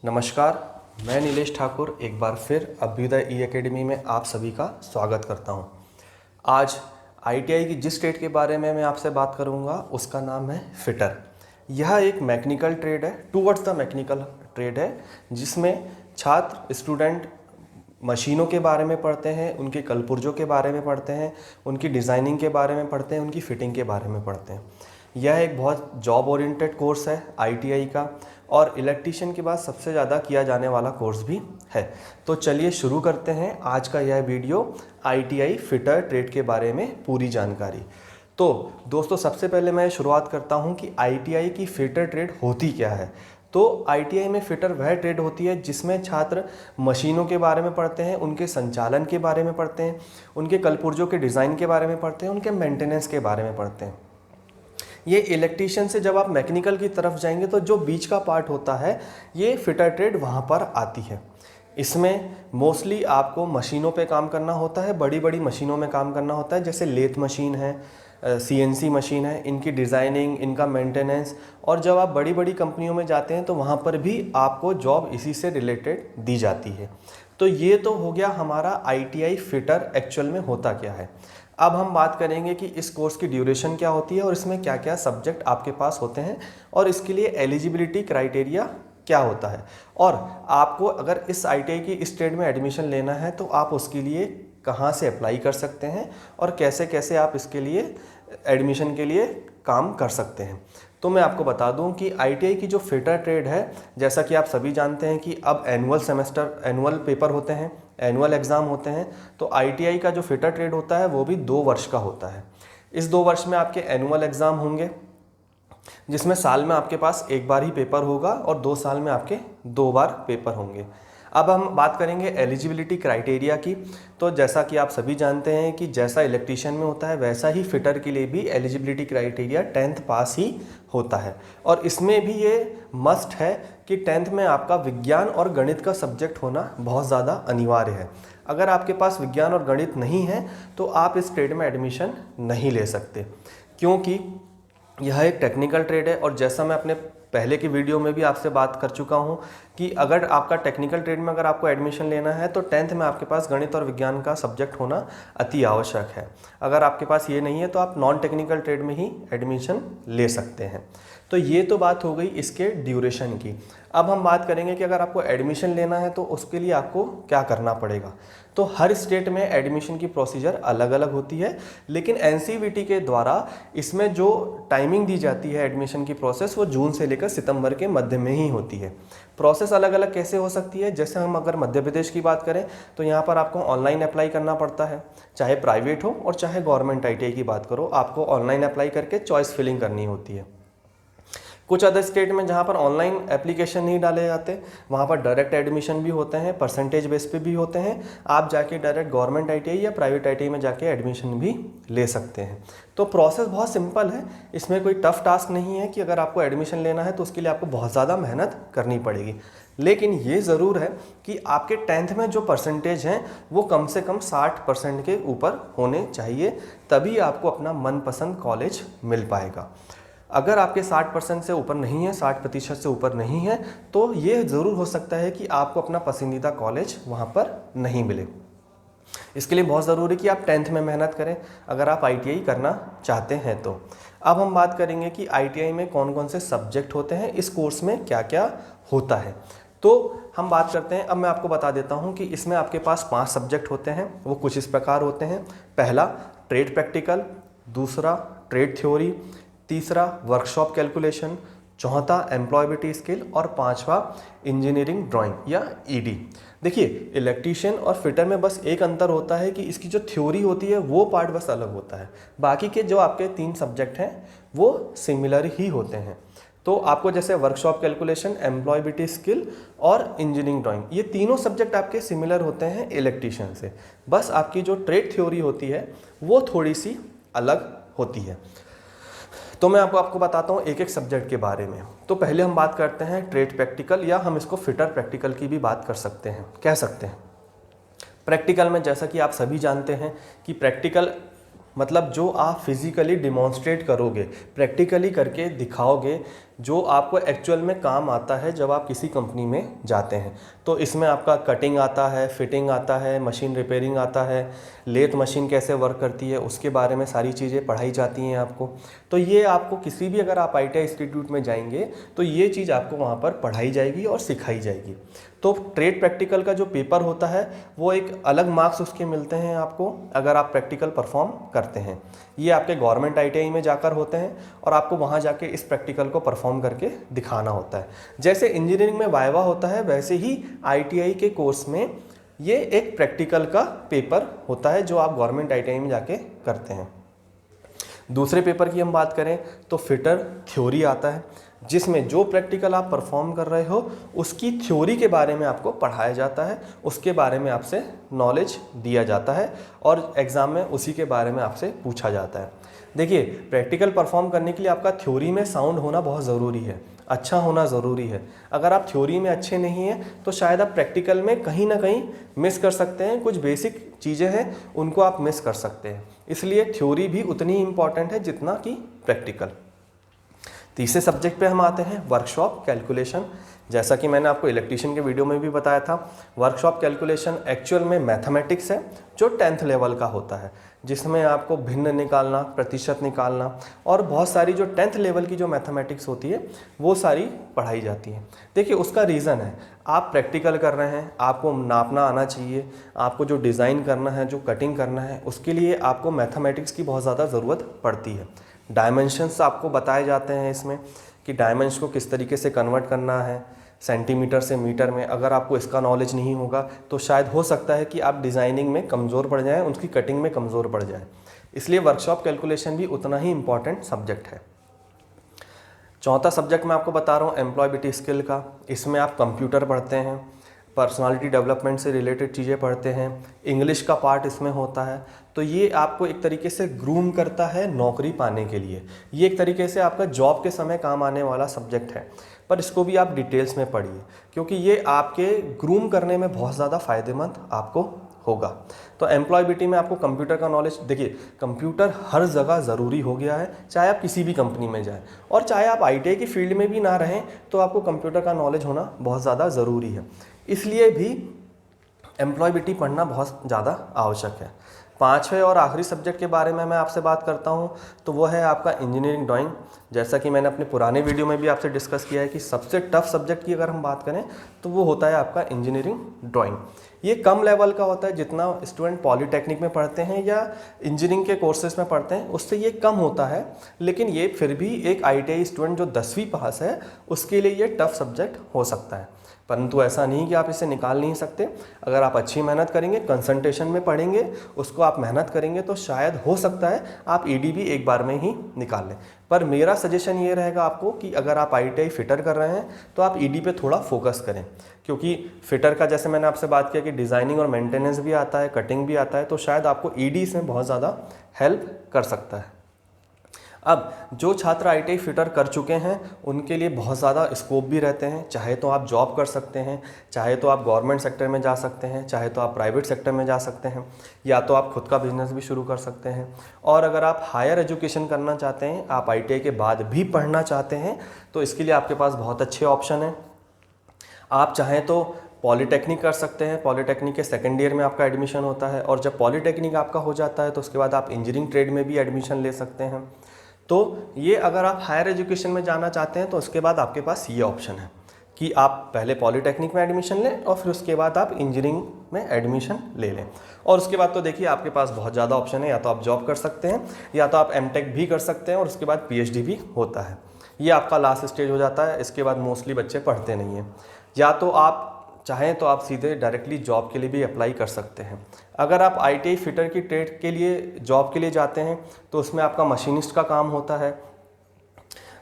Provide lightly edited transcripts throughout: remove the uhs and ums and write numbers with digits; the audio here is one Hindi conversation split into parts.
नमस्कार, मैं नीलेश ठाकुर एक बार फिर अभ्युदय ई एकेडमी में आप सभी का स्वागत करता हूं। आज आईटीआई की जिस ट्रेड के बारे में मैं आपसे बात करूंगा उसका नाम है फिटर। यह एक मैकेनिकल ट्रेड है, टूवर्ड्स द मैकेनिकल ट्रेड है, जिसमें छात्र स्टूडेंट मशीनों के बारे में पढ़ते हैं, उनके कलपुर्जों के बारे में पढ़ते हैं, उनकी डिज़ाइनिंग के बारे में पढ़ते हैं, उनकी फिटिंग के बारे में पढ़ते हैं। यह एक बहुत जॉब ओरिएंटेड कोर्स है आईटीआई का, और इलेक्ट्रीशियन के बाद सबसे ज़्यादा किया जाने वाला कोर्स भी है। तो चलिए शुरू करते हैं आज का यह वीडियो, आईटीआई फिटर ट्रेड के बारे में पूरी जानकारी। तो दोस्तों, सबसे पहले मैं शुरुआत करता हूं कि आईटीआई की फिटर ट्रेड होती क्या है। तो आईटीआई में फिटर वह ट्रेड होती है जिसमें छात्र मशीनों के बारे में पढ़ते हैं, उनके संचालन के बारे में पढ़ते हैं, उनके कलपुर्जों के डिज़ाइन के बारे में पढ़ते हैं, उनके मेंटेनेंस के बारे में पढ़ते हैं। ये इलेक्ट्रीशियन से जब आप मैकेनिकल की तरफ जाएंगे तो जो बीच का पार्ट होता है, ये फिटर ट्रेड वहाँ पर आती है। इसमें मोस्टली आपको मशीनों पे काम करना होता है, बड़ी बड़ी मशीनों में काम करना होता है, जैसे लेथ मशीन है, सीएनसी मशीन है, इनकी डिज़ाइनिंग, इनका मेंटेनेंस। और जब आप बड़ी बड़ी कंपनियों में जाते हैं तो वहाँ पर भी आपको जॉब इसी से रिलेटेड दी जाती है। तो ये तो हो गया हमारा आईटीआई फिटर एक्चुअल में होता क्या है। अब हम बात करेंगे कि इस कोर्स की ड्यूरेशन क्या होती है और इसमें क्या क्या सब्जेक्ट आपके पास होते हैं और इसके लिए एलिजिबिलिटी क्राइटेरिया क्या होता है। और आपको अगर इस आईटीआई की इस ट्रेड में एडमिशन लेना है तो आप उसके लिए कहाँ से अप्लाई कर सकते हैं और कैसे कैसे आप इसके लिए एडमिशन के लिए काम कर सकते हैं। तो मैं आपको बता दूं कि आईटीआई की जो फिटर ट्रेड है, जैसा कि आप सभी जानते हैं कि अब एनुअल पेपर होते हैं, एनुअल एग्ज़ाम होते हैं। तो आईटीआई का जो फिटर ट्रेड होता है वो भी 2 वर्ष का होता है। इस 2 वर्ष में आपके एनुअल एग्ज़ाम होंगे, जिसमें साल में आपके पास एक बार ही पेपर होगा और 2 साल में आपके 2 बार पेपर होंगे। अब हम बात करेंगे एलिजिबिलिटी क्राइटेरिया की। तो जैसा कि आप सभी जानते हैं कि जैसा इलेक्ट्रीशियन में होता है वैसा ही फिटर के लिए भी एलिजिबिलिटी क्राइटेरिया 10th पास ही होता है। और इसमें भी ये मस्ट है कि 10th में आपका विज्ञान और गणित का सब्जेक्ट होना बहुत ज़्यादा अनिवार्य है। अगर आपके पास विज्ञान और गणित नहीं है तो आप इस ट्रेड में एडमिशन नहीं ले सकते, क्योंकि यह एक टेक्निकल ट्रेड है। और जैसा मैं अपने पहले की वीडियो में भी आपसे बात कर चुका हूं कि अगर आपका टेक्निकल ट्रेड में अगर आपको एडमिशन लेना है तो 10th में आपके पास गणित और विज्ञान का सब्जेक्ट होना अति आवश्यक है। अगर आपके पास ये नहीं है तो आप नॉन टेक्निकल ट्रेड में ही एडमिशन ले सकते हैं। तो ये तो बात हो गई इसके ड्यूरेशन की। अब हम बात करेंगे कि अगर आपको एडमिशन लेना है तो उसके लिए आपको क्या करना पड़ेगा। तो हर स्टेट में एडमिशन की प्रोसीजर अलग अलग होती है, लेकिन एनसीवीटी के द्वारा इसमें जो टाइमिंग दी जाती है एडमिशन की प्रोसेस, वो जून से लेकर सितंबर के मध्य में ही होती है। प्रोसेस अलग अलग कैसे हो सकती है, जैसे हम अगर मध्य प्रदेश की बात करें तो यहाँ पर आपको ऑनलाइन अप्लाई करना पड़ता है, चाहे प्राइवेट हो और चाहे गवर्नमेंट आईटीआई की बात करो, आपको ऑनलाइन अप्लाई करके चॉइस फिलिंग करनी होती है। कुछ अदर स्टेट में जहाँ पर ऑनलाइन एप्लीकेशन नहीं डाले जाते, वहाँ पर डायरेक्ट एडमिशन भी होते हैं, परसेंटेज बेस पे भी होते हैं। आप जाके डायरेक्ट गवर्नमेंट आईटीआई या प्राइवेट आईटीआई में जाके एडमिशन भी ले सकते हैं। तो प्रोसेस बहुत सिंपल है, इसमें कोई टफ टास्क नहीं है कि अगर आपको एडमिशन लेना है तो उसके लिए आपको बहुत ज़्यादा मेहनत करनी पड़ेगी। लेकिन ये ज़रूर है कि आपके 10th में जो परसेंटेज हैं वो कम से कम 60% के ऊपर होने चाहिए, तभी आपको अपना मनपसंद कॉलेज मिल पाएगा। अगर आपके 60% से ऊपर नहीं है, 60% से ऊपर नहीं है, तो ये ज़रूर हो सकता है कि आपको अपना पसंदीदा कॉलेज वहाँ पर नहीं मिले। इसके लिए बहुत ज़रूरी है कि आप 10th में मेहनत करें अगर आप आईटीआई करना चाहते हैं तो। अब हम बात करेंगे कि आईटीआई में कौन कौन से सब्जेक्ट होते हैं, इस कोर्स में क्या क्या होता है। तो हम बात करते हैं, अब मैं आपको बता देता हूँ कि इसमें आपके पास 5 सब्जेक्ट होते हैं। वो कुछ इस प्रकार होते हैं। पहला ट्रेड प्रैक्टिकल, दूसरा ट्रेड थ्योरी, तीसरा वर्कशॉप कैलकुलेशन, चौथा एम्प्लॉयबिलिटी स्किल और पांचवा इंजीनियरिंग ड्राइंग या ईडी। देखिए, इलेक्ट्रीशियन और फिटर में बस एक अंतर होता है कि इसकी जो थ्योरी होती है वो पार्ट बस अलग होता है, बाकी के जो आपके 3 सब्जेक्ट हैं वो सिमिलर ही होते हैं। तो आपको जैसे वर्कशॉप कैलकुलेशन, एम्प्लॉयबिलिटी स्किल और इंजीनियरिंग ड्राइंग, ये तीनों सब्जेक्ट आपके सिमिलर होते हैं इलेक्ट्रीशियन से। बस आपकी जो ट्रेड थ्योरी होती है वो थोड़ी सी अलग होती है। तो मैं आपको बताता हूँ एक एक सब्जेक्ट के बारे में। तो पहले हम बात करते हैं ट्रेड प्रैक्टिकल, या हम इसको फिटर प्रैक्टिकल की भी बात कर सकते हैं, कह सकते हैं। प्रैक्टिकल में जैसा कि आप सभी जानते हैं कि प्रैक्टिकल मतलब जो आप फिजिकली डिमॉन्स्ट्रेट करोगे, प्रैक्टिकली करके दिखाओगे जो आपको एक्चुअल में काम आता है जब आप किसी कंपनी में जाते हैं। तो इसमें आपका कटिंग आता है, फिटिंग आता है, मशीन रिपेयरिंग आता है, लेथ मशीन कैसे वर्क करती है उसके बारे में सारी चीज़ें पढ़ाई जाती हैं आपको। तो ये आपको किसी भी, अगर आप ITI इंस्टीट्यूट में जाएंगे तो ये चीज़ आपको वहाँ पर पढ़ाई जाएगी और सिखाई जाएगी। तो ट्रेड प्रैक्टिकल का जो पेपर होता है वो एक अलग मार्क्स उसके मिलते हैं आपको अगर आप प्रैक्टिकल परफॉर्म करते हैं। ये आपके गवर्नमेंट ITI में जाकर होते हैं और आपको वहाँ जाके इस प्रैक्टिकल को परफॉर्म करके दिखाना होता है। जैसे इंजीनियरिंग में वाइवा होता है वैसे ही ITI के कोर्स में ये एक प्रैक्टिकल का पेपर होता है जो आप गवर्नमेंट ITI में जाके करते हैं। दूसरे पेपर की हम बात करें तो फिटर थ्योरी आता है, जिसमें जो प्रैक्टिकल आप परफॉर्म कर रहे हो उसकी थ्योरी के बारे में आपको पढ़ाया जाता है, उसके बारे में आपसे नॉलेज दिया जाता है और एग्ज़ाम में उसी के बारे में आपसे पूछा जाता है। देखिए, प्रैक्टिकल परफॉर्म करने के लिए आपका थ्योरी में साउंड होना बहुत ज़रूरी है, अच्छा होना ज़रूरी है। अगर आप थ्योरी में अच्छे नहीं हैं तो शायद आप प्रैक्टिकल में कहीं ना कहीं मिस कर सकते हैं, कुछ बेसिक चीज़ें हैं उनको आप मिस कर सकते हैं। इसलिए थ्योरी भी उतनी ही इम्पॉर्टेंट है जितना कि प्रैक्टिकल। तीसरे सब्जेक्ट पे हम आते हैं, वर्कशॉप कैलकुलेशन। जैसा कि मैंने आपको इलेक्ट्रीशियन के वीडियो में भी बताया था, वर्कशॉप कैलकुलेशन एक्चुअल में मैथमेटिक्स है जो 10th लेवल का होता है, जिसमें आपको भिन्न निकालना, प्रतिशत निकालना और बहुत सारी जो 10th लेवल की जो मैथमेटिक्स होती है वो सारी पढ़ाई जाती है। देखिए, उसका रीज़न है, आप प्रैक्टिकल कर रहे हैं, आपको नापना आना चाहिए, आपको जो डिज़ाइन करना है, जो कटिंग करना है, उसके लिए आपको मैथमेटिक्स की बहुत ज़्यादा ज़रूरत पड़ती है। डायमेंशंस आपको बताए जाते हैं इसमें कि डायमेंशन को किस तरीके से कन्वर्ट करना है सेंटीमीटर से मीटर में। अगर आपको इसका नॉलेज नहीं होगा तो शायद हो सकता है कि आप डिज़ाइनिंग में कमज़ोर पड़ जाएं, उसकी कटिंग में कमज़ोर पड़ जाएं। इसलिए वर्कशॉप कैलकुलेशन भी उतना ही इम्पॉर्टेंट सब्जेक्ट है। चौथा सब्जेक्ट मैं आपको बता रहा हूँ एम्प्लॉयबिलिटी स्किल का। इसमें आप कंप्यूटर पढ़ते हैं, पर्सनालिटी डेवलपमेंट से रिलेटेड चीज़ें पढ़ते हैं, इंग्लिश का पार्ट इसमें होता है। तो ये आपको एक तरीके से ग्रूम करता है नौकरी पाने के लिए। ये एक तरीके से आपका जॉब के समय काम आने वाला सब्जेक्ट है, पर इसको भी आप डिटेल्स में पढ़िए क्योंकि ये आपके ग्रूम करने में बहुत ज़्यादा फ़ायदेमंद आपको होगा। तो एम्प्लॉयबिलिटी में आपको कंप्यूटर का नॉलेज, देखिए कंप्यूटर हर जगह ज़रूरी हो गया है, चाहे आप किसी भी कंपनी में जाएं और चाहे आप ITI की फील्ड में भी ना रहें तो आपको कंप्यूटर का नॉलेज होना बहुत ज़्यादा ज़रूरी है। इसलिए भी एम्प्लॉयबिलिटी पढ़ना बहुत ज़्यादा आवश्यक है। पांचवें और आखिरी सब्जेक्ट के बारे में मैं आपसे बात करता हूं तो वो है आपका इंजीनियरिंग ड्राइंग। जैसा कि मैंने अपने पुराने वीडियो में भी आपसे डिस्कस किया है कि सबसे टफ सब्जेक्ट की अगर हम बात करें तो वो होता है आपका इंजीनियरिंग ड्राइंग। ये कम लेवल का होता है, जितना स्टूडेंट पॉलीटेक्निक में पढ़ते हैं या इंजीनियरिंग के कोर्सेज में पढ़ते हैं उससे ये कम होता है, लेकिन ये फिर भी एक ITI स्टूडेंट जो 10वीं पास है उसके लिए ये टफ सब्जेक्ट हो सकता है। परंतु ऐसा नहीं कि आप इसे निकाल नहीं सकते। अगर आप अच्छी मेहनत करेंगे, कंसंट्रेशन में पढ़ेंगे, उसको आप मेहनत करेंगे तो शायद हो सकता है आप ED भी एक बार में ही निकाल लें। पर मेरा सजेशन ये रहेगा आपको कि अगर आप ITI फिटर कर रहे हैं तो आप ED पे थोड़ा फोकस करें, क्योंकि फिटर का जैसे मैंने आपसे बात किया कि डिज़ाइनिंग और मेंटेनेंस भी आता है, कटिंग भी आता है, तो शायद आपको ED इसमें बहुत ज़्यादा हेल्प कर सकता है। अब जो छात्र ITI फिटर कर चुके हैं उनके लिए बहुत ज़्यादा स्कोप भी रहते हैं। चाहे तो आप जॉब कर सकते हैं, चाहे तो आप गवर्नमेंट सेक्टर में जा सकते हैं, चाहे तो आप प्राइवेट सेक्टर में जा सकते हैं, या तो आप खुद का बिजनेस भी शुरू कर सकते हैं। और अगर आप हायर एजुकेशन करना चाहते हैं, आप ITI के बाद भी पढ़ना चाहते हैं, तो इसके लिए आपके पास बहुत अच्छे ऑप्शन हैं। आप चाहें तो पॉलीटेक्निक कर सकते हैं। पॉलीटेक्निक के सेकेंड ईयर में आपका एडमिशन होता है और जब पॉलीटेक्निक आपका हो जाता है तो उसके बाद आप इंजीनियरिंग ट्रेड में भी एडमिशन ले सकते हैं। तो ये अगर आप हायर एजुकेशन में जाना चाहते हैं तो उसके बाद आपके पास ये ऑप्शन है कि आप पहले पॉलीटेक्निक में एडमिशन लें और फिर उसके बाद आप इंजीनियरिंग में एडमिशन ले लें। और उसके बाद तो देखिए आपके पास बहुत ज़्यादा ऑप्शन है, या तो आप जॉब कर सकते हैं, या तो आप MTech भी कर सकते हैं और उसके बाद PhD भी होता है। ये आपका लास्ट स्टेज हो जाता है। इसके बाद मोस्टली बच्चे पढ़ते नहीं हैं। या तो आप चाहें तो आप सीधे डायरेक्टली जॉब के लिए भी अप्लाई कर सकते हैं। अगर आप ITI फिटर की ट्रेड के लिए जॉब के लिए जाते हैं तो उसमें आपका मशीनिस्ट का काम होता है,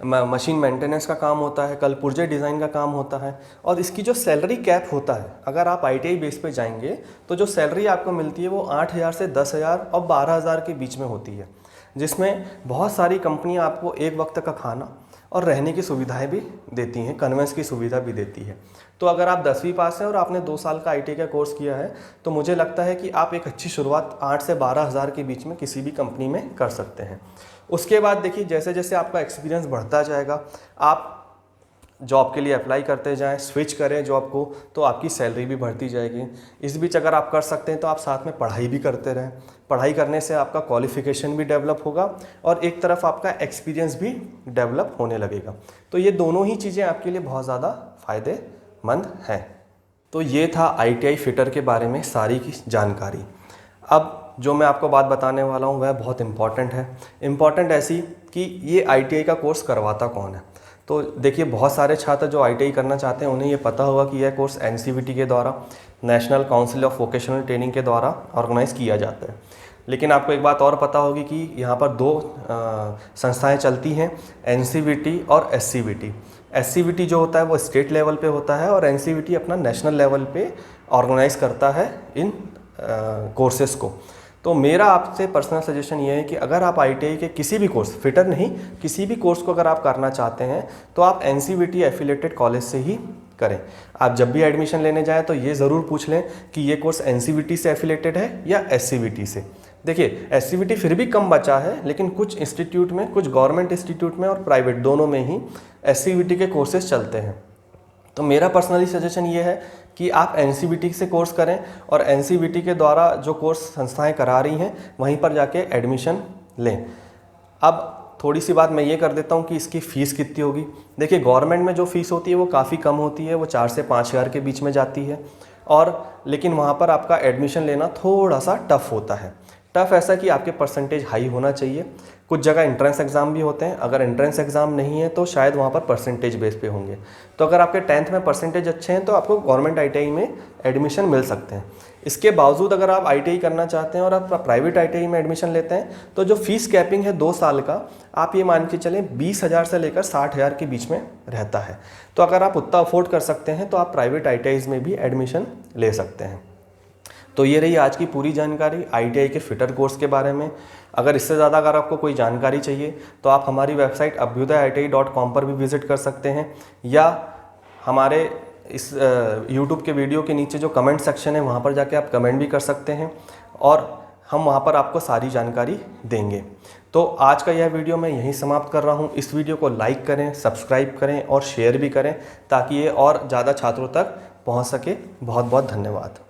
मशीन मेंटेनेंस का काम होता है, कल पुर्जे डिज़ाइन का काम होता है। और इसकी जो सैलरी कैप होता है, अगर आप ITI बेस पे जाएंगे तो जो सैलरी आपको मिलती है वो 8,000 से 10,000 और 12,000 के बीच में होती है, जिसमें बहुत सारी कंपनियां आपको एक वक्त का खाना और रहने की सुविधाएं भी देती हैं, कन्वेंस की सुविधा भी देती है। तो अगर आप 10वीं पास हैं और आपने 2 साल का ITI का कोर्स किया है तो मुझे लगता है कि आप एक अच्छी शुरुआत 8 से 12,000 के बीच में किसी भी कंपनी में कर सकते हैं। उसके बाद देखिए जैसे जैसे आपका एक्सपीरियंस बढ़ता जाएगा, आप जॉब के लिए अप्लाई करते जाएं, स्विच करें जॉब को, तो आपकी सैलरी भी बढ़ती जाएगी। इस बीच अगर आप कर सकते हैं तो आप साथ में पढ़ाई भी करते रहें। पढ़ाई करने से आपका क्वालिफिकेशन भी डेवलप होगा और एक तरफ आपका एक्सपीरियंस भी डेवलप होने लगेगा। तो ये दोनों ही चीज़ें आपके लिए बहुत ज़्यादा फ़ायदेमंद हैं। तो ये था ITI फिटर के बारे में सारी की जानकारी। अब जो मैं आपको बात बताने वाला हूँ वह बहुत इम्पॉर्टेंट है। इम्पॉर्टेंट ऐसी कि ये ITI का कोर्स करवाता कौन है। तो देखिए, बहुत सारे छात्र जो ITI करना चाहते हैं उन्हें ये पता होगा कि यह कोर्स NCVT के द्वारा, national council of vocational training के द्वारा ऑर्गेनाइज़ किया जाता है। लेकिन आपको एक बात और पता होगी कि यहाँ पर दो संस्थाएं चलती हैं, NCVT और SCVT। SCVT जो होता है वो स्टेट लेवल पे होता है और NCVT अपना नेशनल लेवल पे ऑर्गेनाइज़ करता है इन कोर्सेस को। तो मेरा आपसे पर्सनल सजेशन ये है कि अगर आप ITI के किसी भी कोर्स, फिटर नहीं, किसी भी कोर्स को अगर आप करना चाहते हैं तो आप NCVT एफिलेटेड कॉलेज से ही करें। आप जब भी एडमिशन लेने जाएं तो ये ज़रूर पूछ लें कि ये कोर्स NCVT से एफिलेटेड है या SCVT से। देखिए, SCVT फिर भी कम बचा है, लेकिन कुछ इंस्टीट्यूट में, कुछ गवर्नमेंट इंस्टीट्यूट में और प्राइवेट दोनों में ही SCVT के कोर्सेज चलते हैं। तो मेरा पर्सनली सजेशन ये है कि आप NCVT से कोर्स करें और NCVT के द्वारा जो कोर्स संस्थाएं करा रही हैं वहीं पर जाके एडमिशन लें। अब थोड़ी सी बात मैं ये कर देता हूँ कि इसकी फ़ीस कितनी होगी। देखिए, गवर्नमेंट में जो फ़ीस होती है वो काफ़ी कम होती है, वो 4 से 5 हज़ार के बीच में जाती है। और लेकिन वहाँ पर आपका एडमिशन लेना थोड़ा सा टफ़ होता है। टफ़ ऐसा कि आपके परसेंटेज हाई होना चाहिए। कुछ जगह एंट्रेंस एग्ज़ाम भी होते हैं, अगर एंट्रेंस एग्ज़ाम नहीं है तो शायद वहाँ पर परसेंटेज बेस पे होंगे। तो अगर आपके 10th में परसेंटेज अच्छे हैं तो आपको गवर्नमेंट ITI में एडमिशन मिल सकते हैं। इसके बावजूद अगर आप ITI करना चाहते हैं और आप प्राइवेट ITI में एडमिशन लेते हैं तो जो फीस कैपिंग है 2 साल का, आप ये मान के चलें 20,000 से लेकर 60,000 के बीच में रहता है। तो अगर आप उतना अफोर्ड कर सकते हैं तो आप प्राइवेट ITIs में भी एडमिशन ले सकते हैं। तो ये रही आज की पूरी जानकारी ITI के फिटर कोर्स के बारे में। अगर इससे ज़्यादा अगर आपको कोई जानकारी चाहिए तो आप हमारी वेबसाइट abhyudayiti.com पर भी विज़िट कर सकते हैं, या हमारे इस YouTube के वीडियो के नीचे जो कमेंट सेक्शन है वहाँ पर जाके आप कमेंट भी कर सकते हैं और हम वहाँ पर आपको सारी जानकारी देंगे। तो आज का यह वीडियो मैं यहीं समाप्त कर रहा हूँ। इस वीडियो को लाइक करें, सब्सक्राइब करें और शेयर भी करें ताकि ये और ज़्यादा छात्रों तक पहुँच सके। बहुत बहुत धन्यवाद।